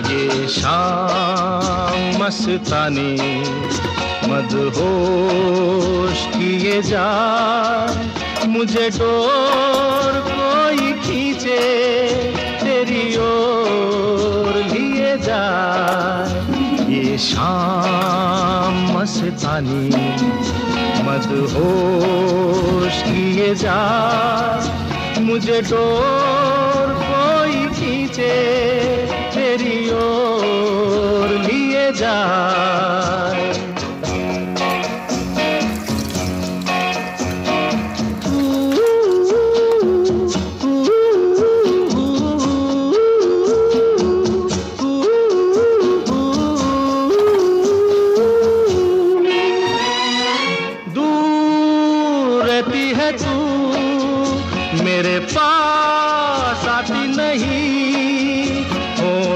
ये शाम मस्तानी मदहोश किए जा, मुझे डोर कोई खींचे तेरी ओर लिए जा। ये शाम मस्तानी मदहोश किए जा, मुझे डोर कोई खींचे तेरी ओर लिए जा।